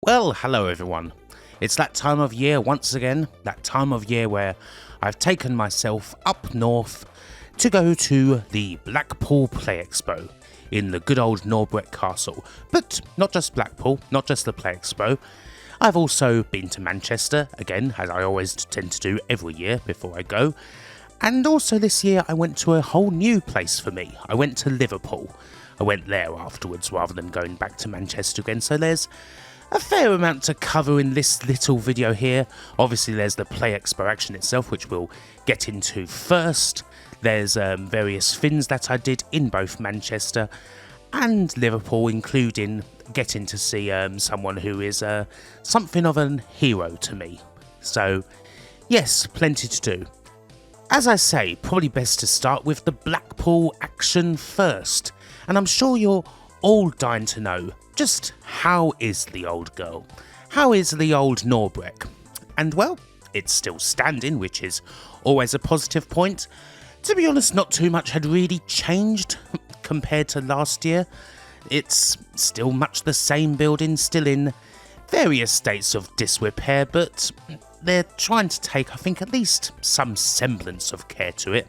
Well, hello everyone. It's that time of year once again, that time of year where I've taken myself up north to go to the Blackpool Play Expo in the good old Norbreck Castle. But not just Blackpool, not just the Play Expo. I've also been to Manchester, again, as I always tend to do every year before I go. And also this year I went to a whole new place for me. I went to Liverpool. I went there afterwards rather than going back to Manchester again, so there's a fair amount to cover in this little video here. Obviously there's the Play Expo action itself, which we'll get into first. There's various things that I did in both Manchester and Liverpool, including getting to see someone who is something of an hero to me. So yes, plenty to do. As I say, probably best to start with the Blackpool action first. And I'm sure you're all dying to know, just how is the old girl? How is the old Norbreck? And well, it's still standing, which is always a positive point. To be honest, not too much had really changed compared to last year. It's still much the same building, still in various states of disrepair, but they're trying to take, I think, at least some semblance of care to it.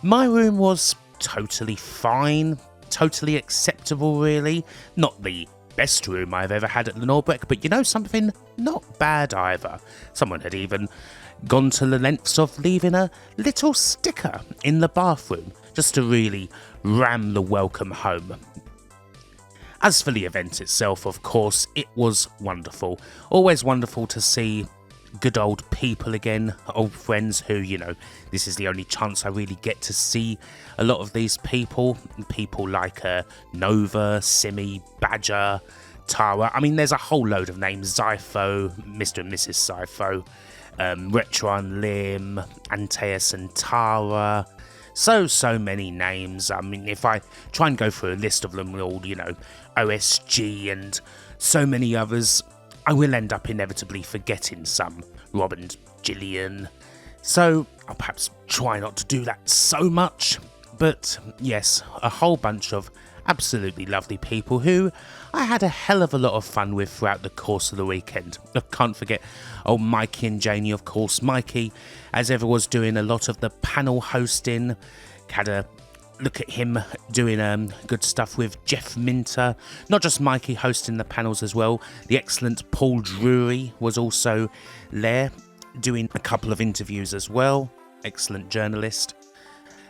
My room was totally fine, totally acceptable really. Not the best room I've ever had at the Norbreck, but you know something? Not bad either. Someone had even gone to the lengths of leaving a little sticker in the bathroom, just to really ram the welcome home. As for the event itself, of course, it was wonderful. Always wonderful to see good old people again, old friends who, you know, this is the only chance I really get to see a lot of these people. People like Nova, Simi, Badger, Tara. I mean, there's a whole load of names. Zypho, Mr. and Mrs. Zypho, Retro and Lim, Antaeus and Tara. So many names. I mean, if I try and go through a list of them all, you know, OSG and so many others, I will end up inevitably forgetting some. Rob and Gillian. So I'll perhaps try not to do that so much. But yes, a whole bunch of absolutely lovely people who I had a hell of a lot of fun with throughout the course of the weekend. I can't forget old Mikey and Janie, of course. Mikey, as ever, was doing a lot of the panel hosting. Had a look at him doing good stuff with Jeff Minter. Not just Mikey hosting the panels as well. The excellent Paul Drury was also there doing a couple of interviews as well. Excellent journalist.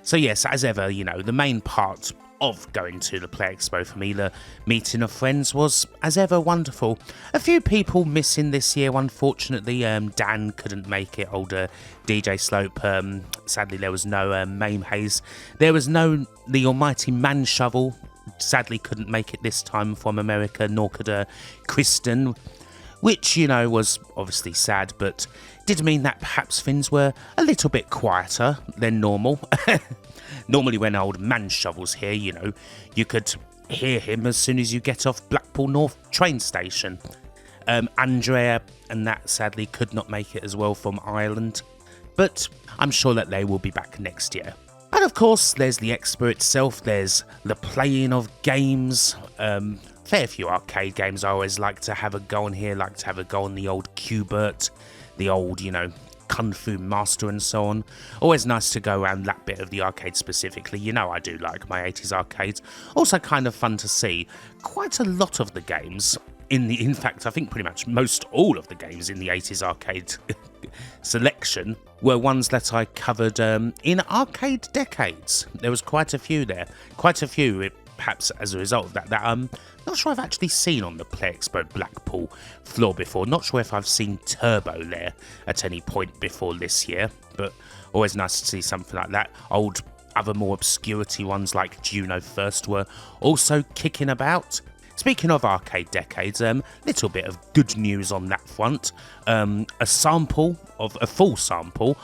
So yes, as ever, you know, the main part of going to the Play Expo for me, the meeting of friends, was as ever wonderful. A few people missing this year, unfortunately. Dan couldn't make it, older DJ Slope. Sadly, there was no Mame Hayes. There was no the almighty Man Shovel. Sadly, couldn't make it this time from America, nor could Kristen, which, you know, was obviously sad, but did mean that perhaps things were a little bit quieter than normal. Normally when old Man Shovel's here, you know, you could hear him as soon as you get off Blackpool North train station. Andrea and that sadly could not make it as well from Ireland, but I'm sure that they will be back next year. And of course, there's the Expo itself, there's the playing of games, fair few arcade games. I always like to have a go on here, like to have a go on the old Qbert, the old, you know, Kung Fu Master and so on. Always nice to go around that bit of the arcade specifically. You know I do like my 80s arcades. Also kind of fun to see quite a lot of the games in fact, I think pretty much most all of the games in the 80s arcade selection were ones that I covered in arcade decades. There was quite a few there. Quite a few, perhaps as a result of that I'm not sure I've actually seen on the Play Expo Blackpool floor before. Not sure if I've seen Turbo there at any point before this year, but always nice to see something like that. Old other more obscurity ones like Juno First were also kicking about. Speaking of arcade decades, little bit of good news on that front. A full sample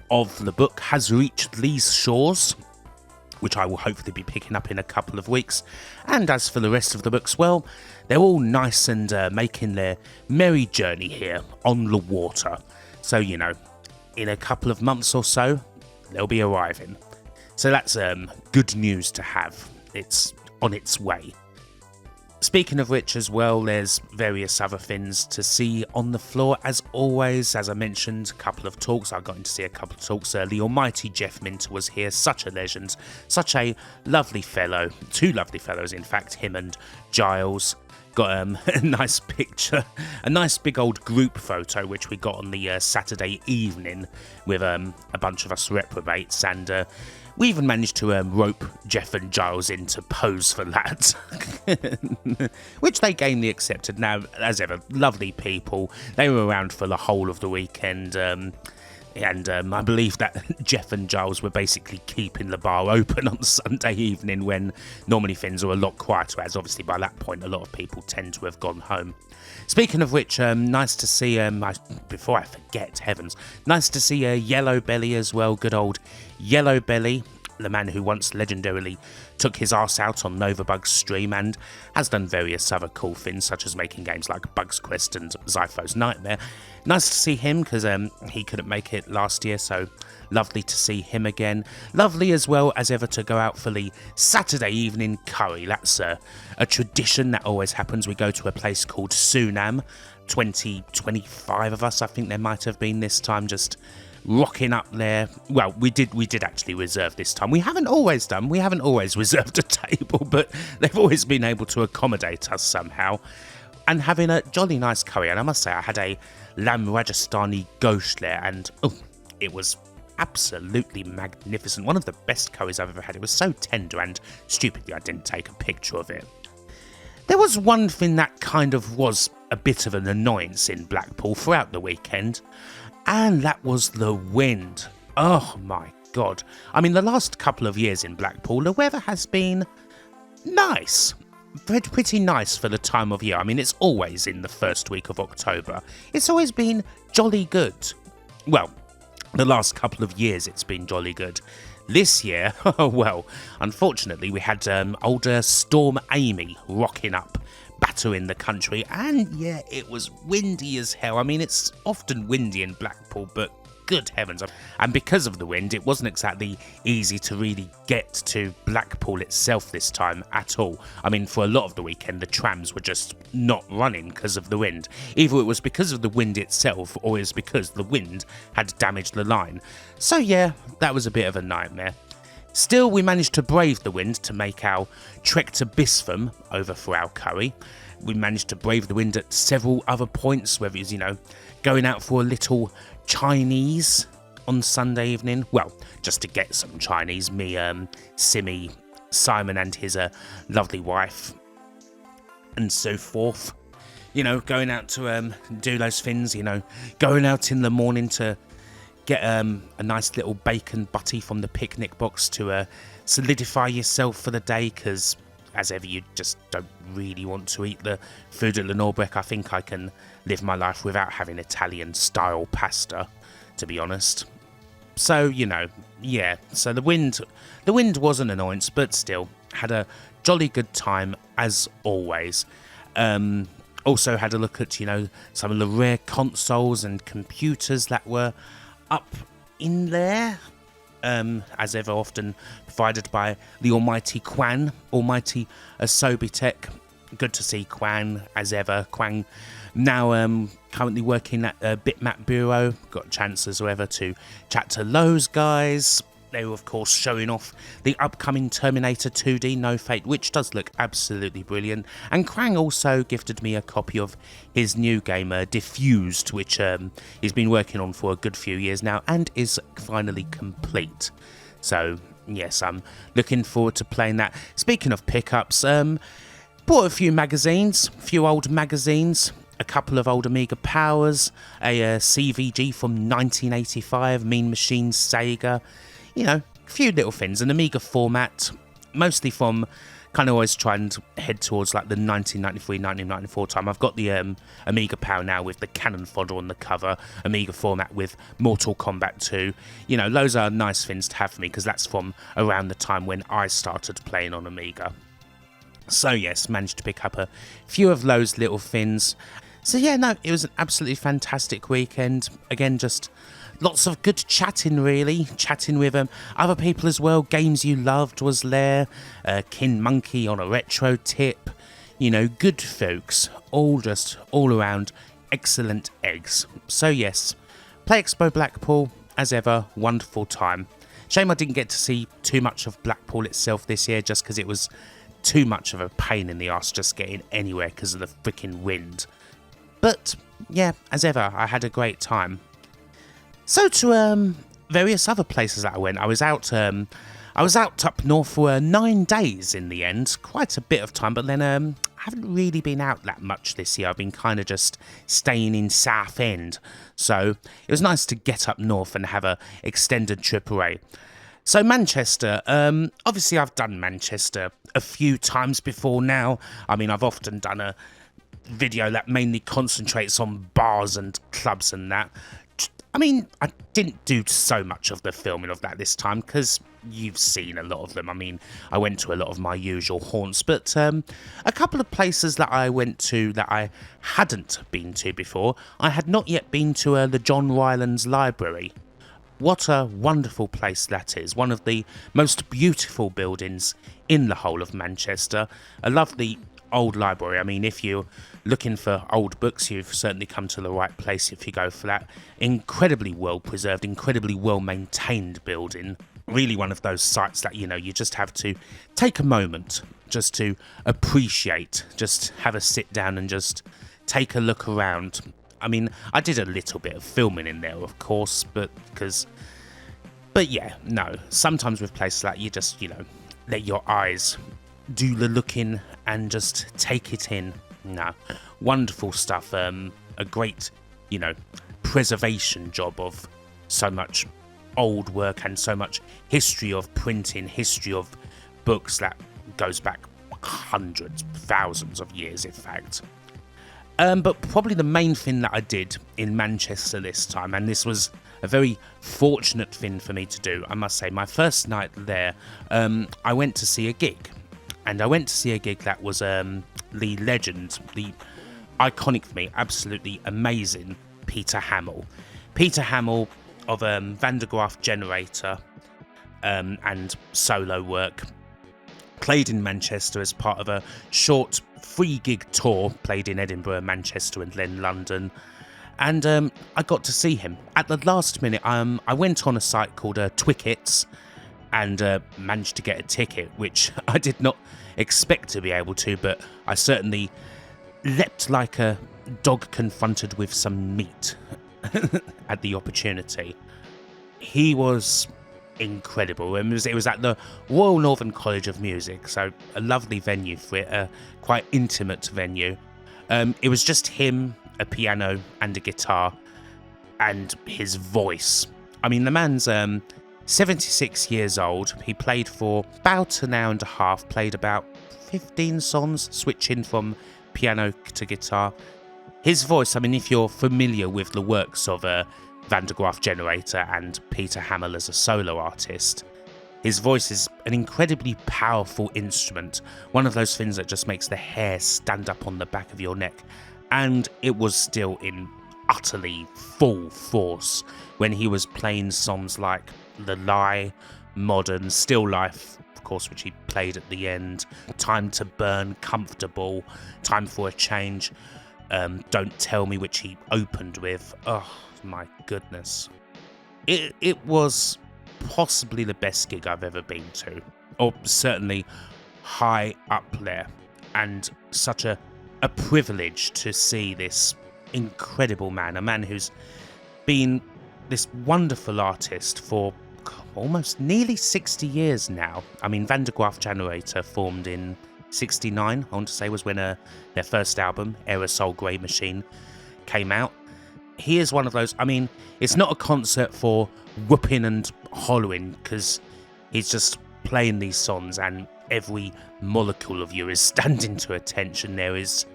of the book has reached these shores, which I will hopefully be picking up in a couple of weeks. And as for the rest of the books, well, they're all nice and making their merry journey here on the water. So, you know, in a couple of months or so, they'll be arriving. So that's good news to have. It's on its way. Speaking of which as well, there's various other things to see on the floor as always. As I mentioned, a couple of talks. I got in to see a couple of talks. The almighty Jeff Minter was here, such a legend, such a lovely fellow. Two lovely fellows, in fact, him and Giles. Got a nice picture, a nice big old group photo which we got on the Saturday evening with a bunch of us reprobates, and we even managed to rope Jeff and Giles in to pose for that, which they gamely accepted. Now, as ever, lovely people. They were around for the whole of the weekend, and I believe that Jeff and Giles were basically keeping the bar open on Sunday evening when normally things are a lot quieter, as obviously by that point a lot of people tend to have gone home. Speaking of which, nice to see, before I forget, heavens, nice to see Yellow Belly as well, good old Yellow Belly, the man who once legendarily took his arse out on Novabug's stream and has done various other cool things such as making games like Bug's Quest and Zypho's Nightmare. Nice to see him because he couldn't make it last year, so lovely to see him again. Lovely as well as ever to go out for the Saturday evening curry. That's a tradition that always happens. We go to a place called Sunam. 25 of us, I think there might have been this time, just rocking up there. Well, we did actually reserve this time. We haven't always reserved a table, but they've always been able to accommodate us somehow. And having a jolly nice curry. And I must say, I had a lamb Rajasthani gosht there, and it was absolutely magnificent. One of the best curries I've ever had. It was so tender, and stupidly I didn't take a picture of it. There was one thing that kind of was a bit of an annoyance in Blackpool throughout the weekend, and that was the wind. Oh my god. I mean, the last couple of years in Blackpool, the weather has been nice. Pretty nice for the time of year. I mean, it's always in the first week of October. It's always been jolly good. Well, the last couple of years it's been jolly good. This year, well, unfortunately we had older Storm Amy rocking up, battering the country, and yeah, it was windy as hell. I mean, it's often windy in Blackpool, but good heavens. And because of the wind, it wasn't exactly easy to really get to Blackpool itself this time at all. I mean, for a lot of the weekend, the trams were just not running because of the wind. Either it was because of the wind itself, or it was because the wind had damaged the line. So yeah, that was a bit of a nightmare. Still, we managed to brave the wind to make our trek to Bispham over for our curry. We managed to brave the wind at several other points, whether it was, going out for a little Chinese on Sunday evening. Well, just to get some Chinese. Me, Simi, Simon and his lovely wife, and so forth. Going out to do those things, going out in the morning to get a nice little bacon butty from the picnic box to solidify yourself for the day, because as ever you just don't really want to eat the food at the Norbreck. I think I can live my life without having Italian style pasta, to be honest. So, yeah, so the wind was an annoyance, but still had a jolly good time as always. Also had a look at, some of the rare consoles and computers that were up in there, as ever often provided by the almighty Kwan, almighty Asobitech. Good to see Kwan as ever. Kwan now currently working at Bitmap Bureau. Got a chance as ever to chat to those guys. They were of course showing off the upcoming Terminator 2D No Fate, which does look absolutely brilliant. And Krang also gifted me a copy of his new game, Diffused, which he's been working on for a good few years now and is finally complete. So yes, I'm looking forward to playing that. Speaking of pickups, bought a few magazines, a few old magazines, a couple of old Amiga Powers, a CVG from 1985, Mean Machines Sega, a few little things, an Amiga format, mostly from kind of always trying to head towards like the 1993, 1994 time. I've got the Amiga Power now with the cannon fodder on the cover, Amiga format with Mortal Kombat 2. Those are nice things to have for me because that's from around the time when I started playing on Amiga. So yes, managed to pick up a few of those little things. So yeah, no, it was an absolutely fantastic weekend. Again, just lots of good chatting, really. Chatting with other people as well. Games You Loved was there. Kin Monkey on a retro tip. good folks, all around excellent eggs. So yes, Play Expo Blackpool, as ever, wonderful time. Shame I didn't get to see too much of Blackpool itself this year, just because it was too much of a pain in the arse just getting anywhere because of the freaking wind. But yeah, as ever, I had a great time. So to various other places that I went. I was out up north for 9 days in the end, quite a bit of time. But then I haven't really been out that much this year. I've been kind of just staying in Southend. So it was nice to get up north and have a extended trip away. So Manchester, obviously I've done Manchester a few times before now. I mean, I've often done a video that mainly concentrates on bars and clubs and that. I mean, I didn't do so much of the filming of that this time because you've seen a lot of them. I mean, I went to a lot of my usual haunts, but a couple of places that I went to that I hadn't been to before. I had not yet been to the John Rylands Library. What a wonderful place that is. One of the most beautiful buildings in the whole of Manchester. A lovely old library. I mean, if you're looking for old books, you've certainly come to the right place if you go for that. Incredibly well preserved, incredibly well maintained building. Really one of those sites that, you just have to take a moment just to appreciate, just have a sit down and just take a look around. I mean, I did a little bit of filming in there, of course, but yeah, no. Sometimes with places like you just, let your eyes do the looking and just take it in. No, wonderful stuff. A great, preservation job of so much old work and so much history of printing, history of books that goes back hundreds, thousands of years, in fact. But probably the main thing that I did in Manchester this time, and this was a very fortunate thing for me to do, I must say, my first night there, I went to see a gig. And I went to see a gig that was the legend, the iconic for me, absolutely amazing Peter Hammill. Peter Hammill of Van der Graaf Generator and solo work. Played in Manchester as part of a short free gig tour, played in Edinburgh, Manchester and then London. And I got to see him. At the last minute, I went on a site called Twickets and managed to get a ticket, which I did not expect to be able to, but I certainly leapt like a dog confronted with some meat at the opportunity. He was incredible. It was at the Royal Northern College of Music, so a lovely venue for it, a quite intimate venue. It was just him, a piano and a guitar, and his voice. I mean, the man's 76 years old. He played for about an hour and a half, played about 15 songs, switching from piano to guitar. His voice, I mean, if you're familiar with the works of Van der Graaf Generator and Peter Hammill as a solo artist, his voice is an incredibly powerful instrument, one of those things that just makes the hair stand up on the back of your neck. And it was still in utterly full force when he was playing songs like The Lie, Modern, Still Life, of course, which he played at the end, Time to Burn, Comfortable, Time for a Change, Don't Tell Me, which he opened with. Oh my goodness. It was possibly the best gig I've ever been to, or certainly high up there, and such a privilege to see this incredible man, a man who's been this wonderful artist for almost nearly 60 years now. I mean, Van der Graaf Generator formed in 69, I want to say, was when their first album, Aerosol Grey Machine, came out. He is one of those, I mean, it's not a concert for whooping and hollowing, because he's just playing these songs and every molecule of you is standing to attention. There is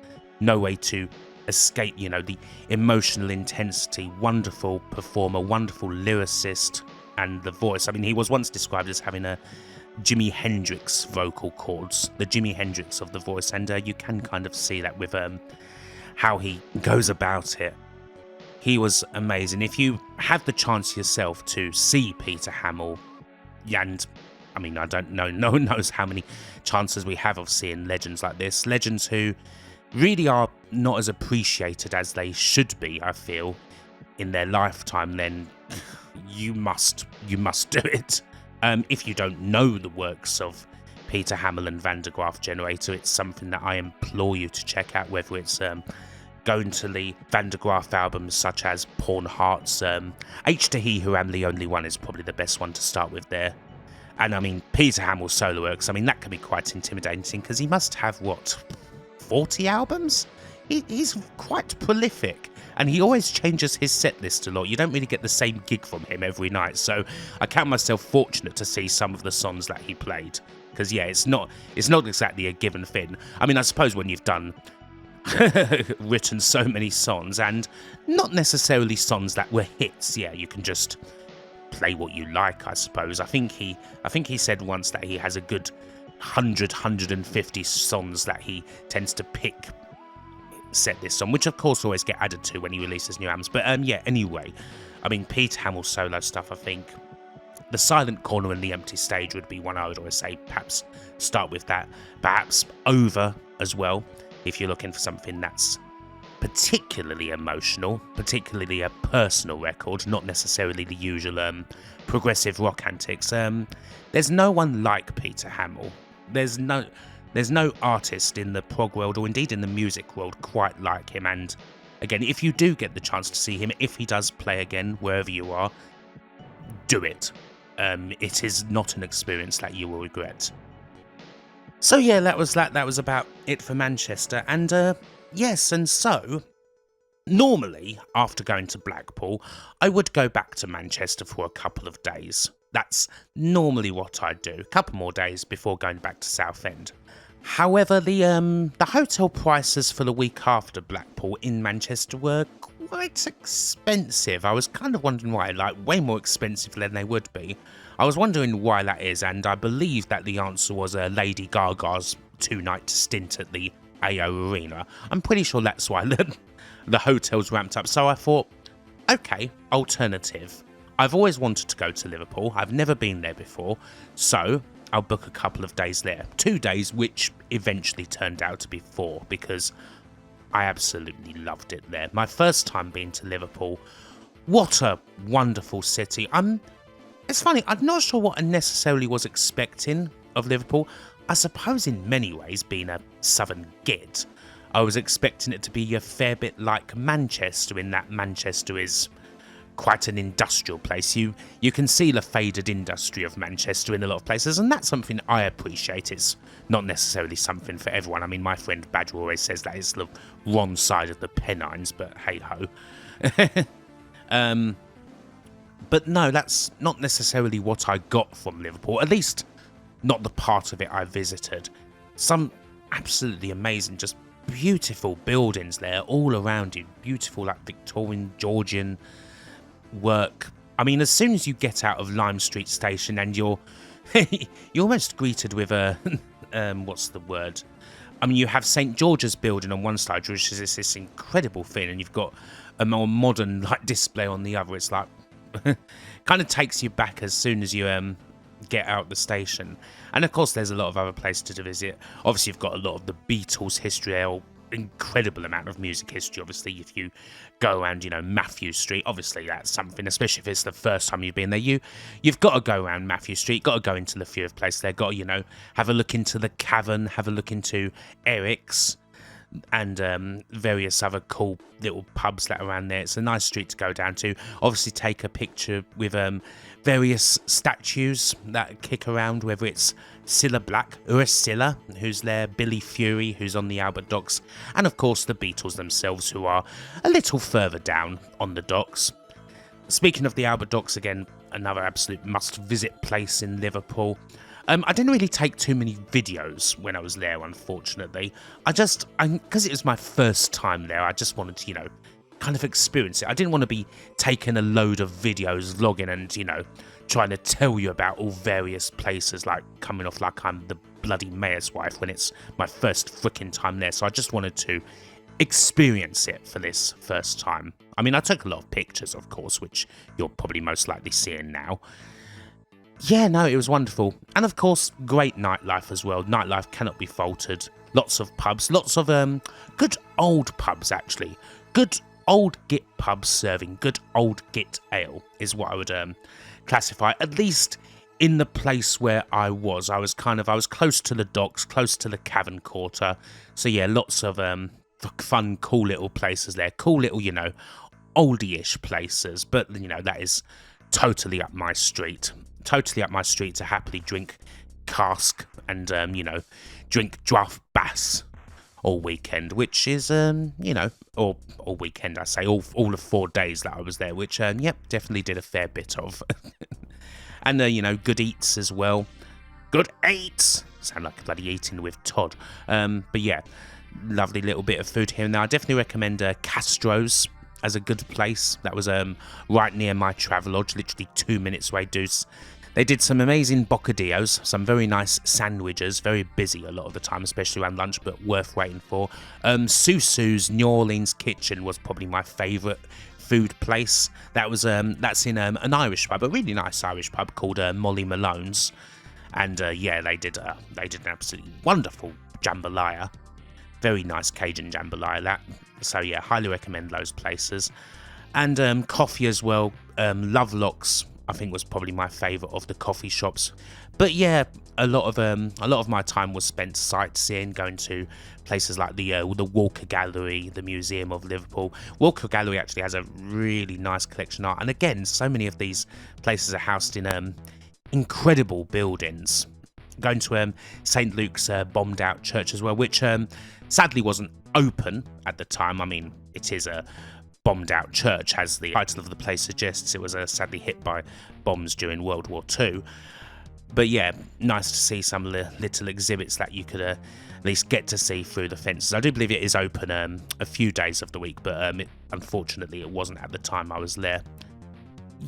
no way to escape, the emotional intensity. Wonderful performer, wonderful lyricist, and the voice. I mean, he was once described as having a Jimi Hendrix vocal cords, the Jimi Hendrix of the voice, and you can kind of see that with how he goes about it. He was amazing. If you have the chance yourself to see Peter Hammill, and I mean, I don't know, no one knows how many chances we have of seeing legends like this. Legends who really are not as appreciated as they should be, I feel, in their lifetime. Then you must do it. If you don't know the works of Peter Hammill and Van de Graaff Generator, it's something that I implore you to check out, whether it's going to the Van de Graaff albums such as Pawn Hearts, H to He Who Am the Only One is probably the best one to start with there. And I mean, Peter Hamill's solo works, I mean, that can be quite intimidating because he must have, what, 40 albums? He's quite prolific, and he always changes his set list a lot. You don't really get the same gig from him every night, so I count myself fortunate to see some of the songs that he played. Because, yeah, it's not exactly a given thing. I mean, I suppose when you've written so many songs, and not necessarily songs that were hits, yeah, you can just play what you like, I suppose. I think he said once that he has a good 150 songs that he tends to pick set this on, which of course always get added to when he releases new albums. But yeah, anyway, I mean, Peter Hamill's solo stuff, I think The Silent Corner and The Empty Stage would be one I would always say perhaps start with that. Perhaps Over as well, if you're looking for something that's particularly emotional, particularly a personal record, not necessarily the usual progressive rock antics. There's no one like Peter Hammill. There's no artist in the prog world, or indeed in the music world, quite like him. And again, if you do get the chance to see him, if he does play again, wherever you are, do it. It is not an experience that you will regret. So yeah, that was about it for Manchester. And yes, and so normally after going to Blackpool, I would go back to Manchester for a couple of days. That's normally what I do. A couple more days before going back to Southend. However, the hotel prices for the week after Blackpool in Manchester were quite expensive. I was kind of wondering why, like way more expensive than they would be. I was wondering why that is, and I believe that the answer was Lady Gaga's 2-night stint at the AO Arena. I'm pretty sure that's why the hotels ramped up. So I thought, okay, alternative. I've always wanted to go to Liverpool. I've never been there before, so I'll book a couple of days there. 2 days, which eventually turned out to be 4, because I absolutely loved it there. My first time being to Liverpool. What a wonderful city. It's funny, I'm not sure what I necessarily was expecting of Liverpool. I suppose in many ways, being a southern git, I was expecting it to be a fair bit like Manchester, in that Manchester is quite an industrial place. You can see the faded industry of Manchester in a lot of places, and that's something I appreciate. It's not necessarily something for everyone. I mean, my friend Badger always says that it's the wrong side of the Pennines, but hey-ho. But no, that's not necessarily what I got from Liverpool, at least not the part of it I visited. Some absolutely amazing, just beautiful buildings there all around you. Beautiful, like Victorian, Georgian work. I mean, as soon as you get out of Lime Street Station, and you're almost greeted with a what's the word? I mean, you have St George's building on one side, which is this incredible thing, and you've got a more modern like display on the other. It's like kind of takes you back as soon as you get out the station. And of course, there's a lot of other places to visit. Obviously, you've got a lot of the Beatles history, incredible amount of music history. Obviously, if you go around, Matthew Street, obviously that's something, especially if it's the first time you've been there. You've got to go around Matthew Street, got to go into the Theatre place there, got to, have a look into the Cavern, have a look into Eric's, and various other cool little pubs that are around there. It's a nice street to go down to. Obviously, take a picture with various statues that kick around, whether it's Cilla Black, Ursula, who's there, Billy Fury, who's on the Albert Docks, and of course the Beatles themselves, who are a little further down on the docks. Speaking of the Albert Docks, again, another absolute must-visit place in Liverpool. I didn't really take too many videos when I was there, unfortunately. Because it was my first time there, I just wanted to, kind of experience it. I didn't want to be taking a load of videos, vlogging, and, trying to tell you about all various places, like coming off like I'm the bloody mayor's wife when it's my first frickin' time there. So I just wanted to experience it for this first time. I mean, I took a lot of pictures, of course, which you're probably most likely seeing now. yeah, no, it was wonderful. And of course, great nightlife as well. Nightlife cannot be faulted. Lots of pubs, lots of good old pubs actually. Good old git pubs serving good old git ale is what I would classify, at least in the place where I was. I was close to the docks, close to the Cavern Quarter. So yeah, lots of fun, cool little places there. Cool little, oldie-ish places. But, that is totally up my street. Totally up my street to happily drink cask and, drink draft bass all weekend, which is, or all weekend, I say, all of 4 days that I was there, which, definitely did a fair bit of. And, good eats as well. Good eats! Sound like bloody eating with Todd. But yeah, lovely little bit of food here and there. I definitely recommend Castro's as a good place. That was right near my Travelodge, literally 2 minutes away. They did some amazing bocadillos, some very nice sandwiches, very busy a lot of the time, especially around lunch, but worth waiting for. Susu's New Orleans Kitchen was probably my favourite food place. That's in an Irish pub, a really nice Irish pub called Molly Malone's, and they did an absolutely wonderful jambalaya, very nice Cajun jambalaya. That, so yeah, highly recommend those places, and coffee as well. Lovelock's, I think, was probably my favourite of the coffee shops. But yeah, a lot of my time was spent sightseeing, going to places like the Walker Gallery, the Museum of Liverpool. Walker Gallery actually has a really nice collection of art, and again, so many of these places are housed in incredible buildings. Going to St Luke's bombed out church as well, which sadly wasn't open at the time. I mean, it is a bombed out church, as the title of the place suggests. It was sadly hit by bombs during World War II. But yeah, nice to see some of the little exhibits that you could at least get to see through the fences. I do believe it is open a few days of the week, but unfortunately it wasn't at the time I was there.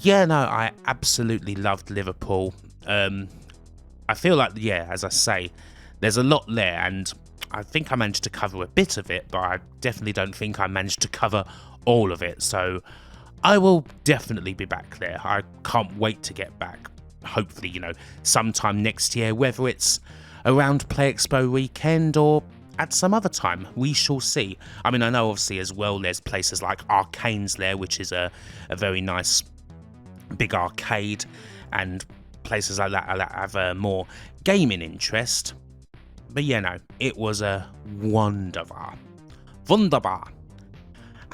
Yeah, no, I absolutely loved Liverpool. I feel like, yeah, as I say, there's a lot there, and I think I managed to cover a bit of it, but I definitely don't think I managed to cover all of it. So I will definitely be back there. I can't wait to get back. Hopefully, sometime next year, whether it's around Play Expo weekend or at some other time, we shall see. I mean, I know obviously as well there's places like Arcane's there, which is a very nice big arcade, and places like that have more gaming interest. But yeah, no, it was a wunderbar.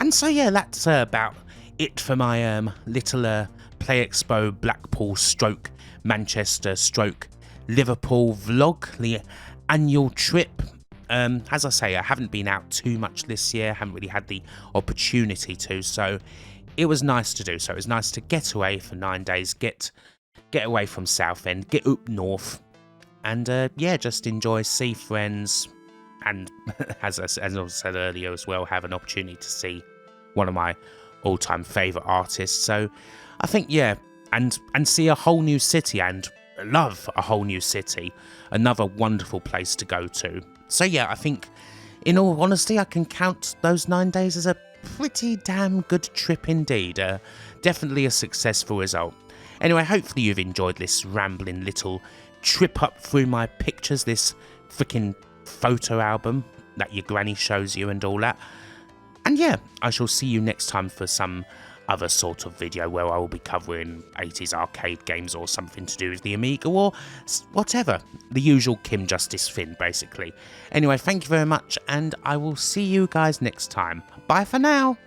And so yeah, that's about it for my little Play Expo Blackpool stroke Manchester stroke Liverpool vlog, the annual trip. As I say, I haven't been out too much this year, haven't really had the opportunity to, so it was nice to do so. It was nice to get away for 9 days, get away from Southend, get up north, and just enjoy, see friends, and as I said earlier as well, have an opportunity to see one of my all-time favourite artists. So I think, yeah, and see a whole new city, and love a whole new city, another wonderful place to go to. So yeah, I think, in all honesty, I can count those 9 days as a pretty damn good trip indeed. Definitely a successful result. Anyway, hopefully you've enjoyed this rambling little trip up through my pictures, this freaking photo album that your granny shows you and all that. And yeah, I shall see you next time for some other sort of video where I will be covering 80s arcade games or something to do with the Amiga or whatever. The usual Kim Justice Finn, basically. Anyway, thank you very much, and I will see you guys next time. Bye for now.